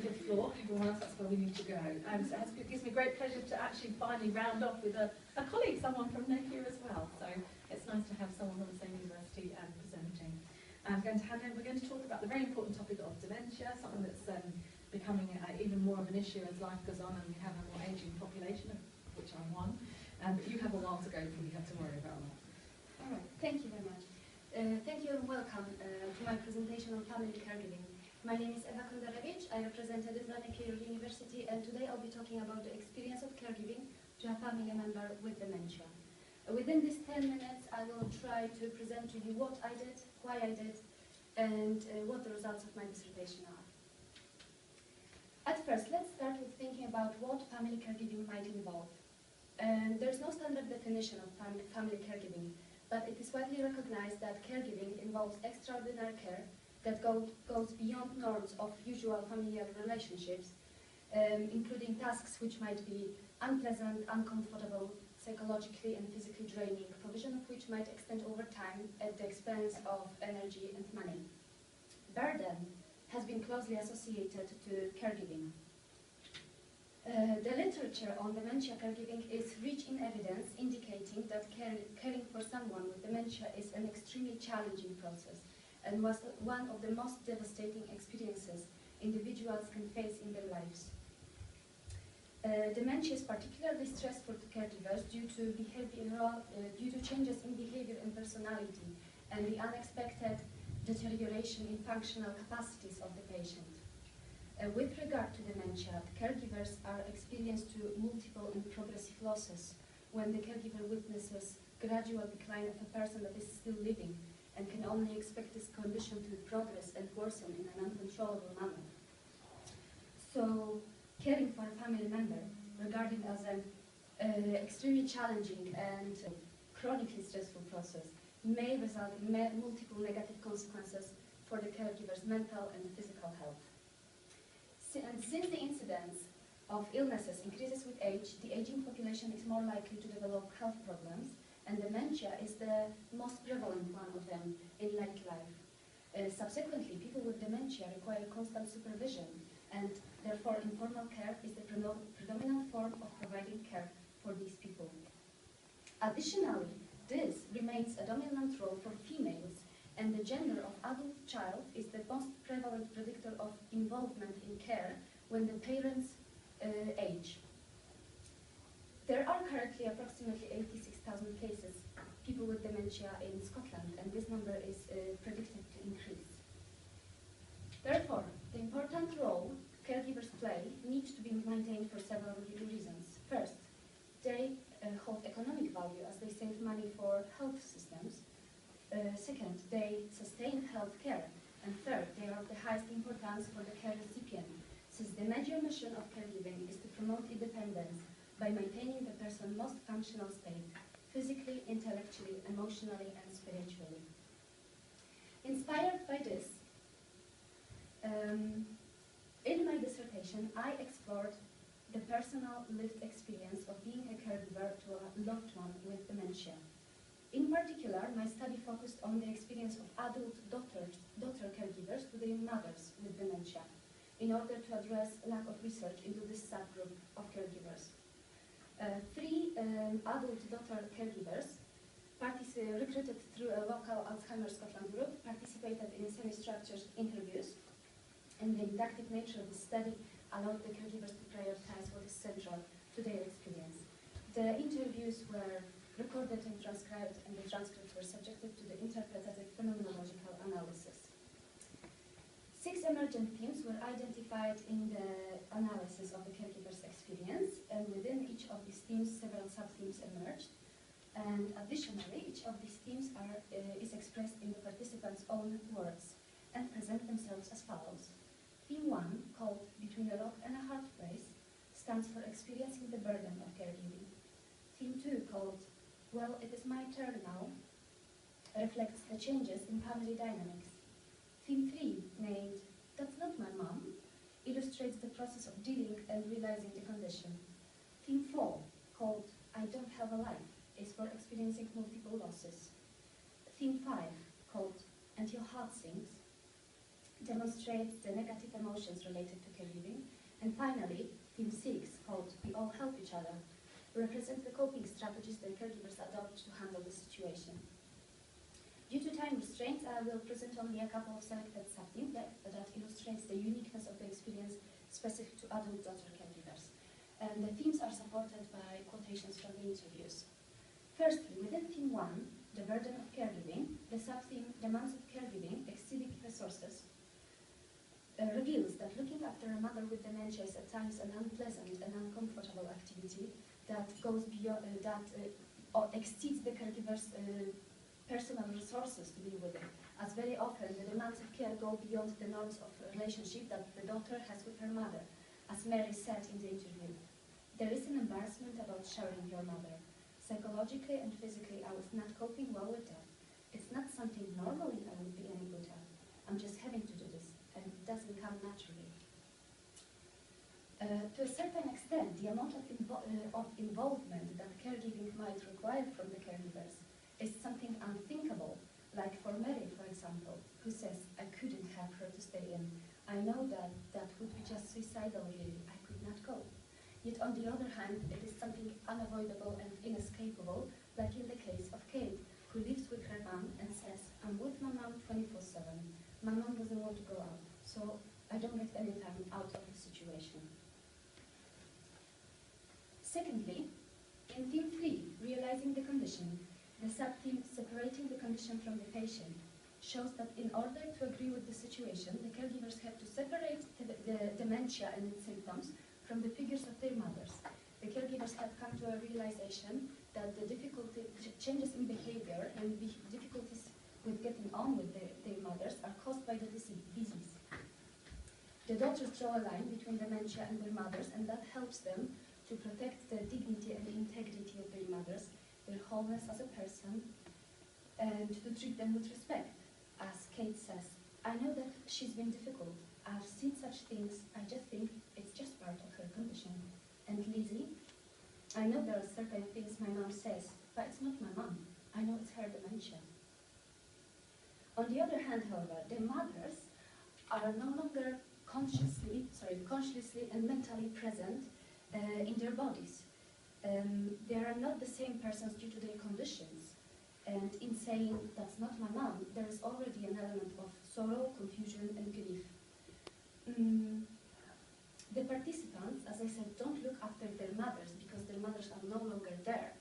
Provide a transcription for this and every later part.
good floor, everyone else, that's where we need to go. So it gives me great pleasure to actually finally round off with a colleague, someone from Napier as well. So it's nice to have someone from the same university presenting. We're going to talk about the very important topic of dementia, something that's becoming even more of an issue as life goes on and we have a more ageing population, of which I'm one. But you have a while to go before you have to worry about that. All right, thank you very much. Thank you and welcome to my presentation on family caregiving. My name is Kondarewicz. I represent Edinburgh University, and today I'll be talking about the experience of caregiving to a family member with dementia. Within these 10 minutes, I will try to present to you what I did, why I did, and what the results of my dissertation are. At first, let's start with thinking about what family caregiving might involve. There's no standard definition of family caregiving, but it is widely recognized that caregiving involves extraordinary care that goes beyond norms of usual familial relationships, including tasks which might be unpleasant, uncomfortable, psychologically and physically draining, provision of which might extend over time at the expense of energy and money. Burden has been closely associated to caregiving. The literature on dementia caregiving is rich in evidence indicating that caring for someone with dementia is an extremely challenging process and was one of the most devastating experiences individuals can face in their lives. Dementia is particularly stressful to caregivers due to changes in behavior and personality and the unexpected deterioration in functional capacities of the patient. With regard to dementia, caregivers are experienced to multiple and progressive losses when the caregiver witnesses gradual decline of a person that is still living and can only expect this condition to progress and worsen in an uncontrollable manner. So, caring for a family member, regarded as an extremely challenging and chronically stressful process, may result in multiple negative consequences for the caregiver's mental and physical health. And since the incidence of illnesses increases with age, the aging population is more likely to develop health problems, and dementia is the most prevalent one of them in late life. Subsequently, people with dementia require constant supervision, and therefore informal care is the predominant form of providing care for these people. Additionally, this remains a dominant role for females, and the gender of adult child is the most prevalent predictor of involvement in care when the parents age. There are currently approximately 86,000 cases people with dementia in Scotland, and this number is predicted to increase. Therefore, the important role caregivers play needs to be maintained for several reasons. First, they hold economic value as they save money for health systems. Second, they sustain health care. And third, they are of the highest importance for the care recipient, since the major mission of caregiving is to promote independence by maintaining the person's most functional state, physically, intellectually, emotionally, and spiritually. Inspired by this, in my dissertation, I explored the personal lived experience of being a caregiver to a loved one with dementia. In particular, my study focused on the experience of adult daughter caregivers to their mothers with dementia, in order to address lack of research into this subgroup of caregivers. Three adult daughter caregivers, recruited through a local Alzheimer's Scotland group, participated in semi-structured interviews, and the inductive nature of the study allowed the caregivers to prioritize what is central to their experience. The interviews were recorded and transcribed, and the transcripts were subjected to the interpretative phenomenological analysis. 6 emergent themes were identified in the analysis of the caregiver's experience, and within each of these themes, several sub-themes emerged. And additionally, each of these themes is expressed in the participants' own words and present themselves as follows. Theme 1, called Between a Rock and a Hard Place, stands for experiencing the burden of caregiving. Theme 2, called Well, It Is My Turn Now, reflects the changes in family dynamics. Theme 3, named That's Not My Mom, illustrates the process of dealing and realizing the condition. Theme 4, called I Don't Have a Life, is for experiencing multiple losses. Theme 5, called And Your Heart Sings, demonstrates the negative emotions related to caregiving. And finally, theme 6, called We All Help Each Other, represents the coping strategies that caregivers adopt to handle the situation. Due to time restraints, I will present only a couple of selected sub-themes that illustrates the uniqueness of the experience specific to adult daughter caregivers. And the themes are supported by quotations from the interviews. Firstly, within theme 1, the burden of caregiving, the sub-theme demands of caregiving exceeding resources reveals that looking after a mother with dementia is at times an unpleasant and uncomfortable activity that goes beyond, or exceeds the caregiver's personal resources to deal with it, as very often the demands of care go beyond the norms of relationship that the daughter has with her mother, as Mary said in the interview. There is an embarrassment about showering your mother. Psychologically and physically, I was not coping well with that. It's not something normally I would be any good at. I'm just having to do this, and it doesn't come naturally. To a certain extent, the amount of involvement that caregiving might require from the caregivers is something unthinkable, like for Mary, for example, who says, I couldn't have her to stay in. I know that that would be just suicidal, really. I could not go. Yet on the other hand, it is something unavoidable and inescapable, like in the case of Kate, who lives with her mom and says, I'm with my mom 24/7. My mom doesn't want to go out, so I don't get any time out of the situation. Secondly, in theme 3, realizing the condition, the sub-theme separating the condition from the patient shows that in order to agree with the situation, the caregivers have to separate the dementia and its symptoms from the figures of their mothers. The caregivers have come to a realization that the changes in behavior and difficulties with getting on with their mothers are caused by the disease. The daughters draw a line between dementia and their mothers, and that helps them to protect the dignity and integrity of their mothers, their wholeness as a person, and to treat them with respect. As Kate says, I know that she's been difficult. I've seen such things. I just think it's just part of her condition. And Lizzie, I know there are certain things my mom says, but it's not my mom. I know it's her dementia. On the other hand, however, the mothers are no longer consciously and mentally present in their bodies. They are not the same persons due to their conditions. And in saying, that's not my mom, there is already an element of sorrow, confusion, and grief. The participants, as I said, don't look after their mothers because their mothers are no longer there.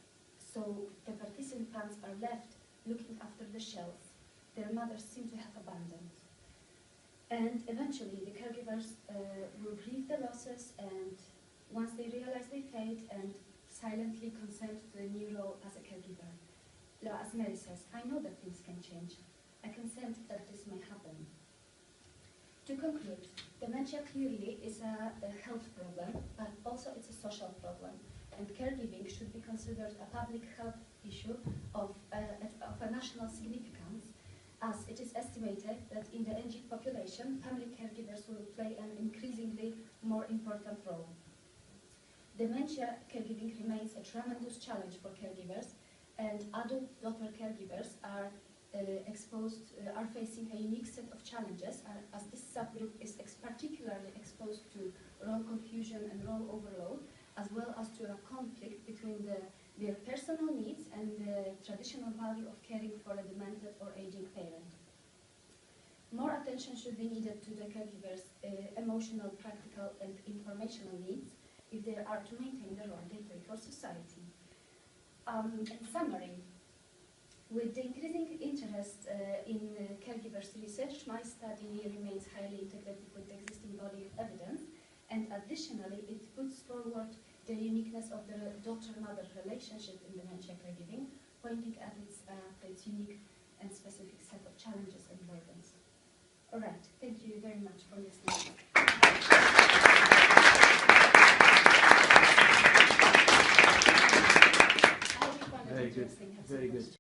So the participants are left looking after the shells their mothers seem to have abandoned. And eventually the caregivers will grieve the losses, and once they realize they fade, and silently consent to the new role as a caregiver. As Mary says, I know that things can change. I consent that this may happen. To conclude, dementia clearly is a health problem, but also it's a social problem, and caregiving should be considered a public health issue of a national significance, as it is estimated that in the aging population, family caregivers will play an increasingly more important role. Dementia caregiving remains a tremendous challenge for caregivers, and adult daughter caregivers are facing a unique set of challenges, as this subgroup is particularly exposed to role confusion and role overload, as well as to a conflict between their personal needs and the traditional value of caring for a demented or aging parent. More attention should be needed to the caregivers' emotional, practical, and informational needs if they are to maintain the role they play for society. In summary, with the increasing interest in caregivers research, my study remains highly integrated with the existing body of evidence, and additionally, it puts forward the uniqueness of the daughter-mother relationship in dementia caregiving, pointing at its unique and specific set of challenges and burdens. All right, thank you very much for listening.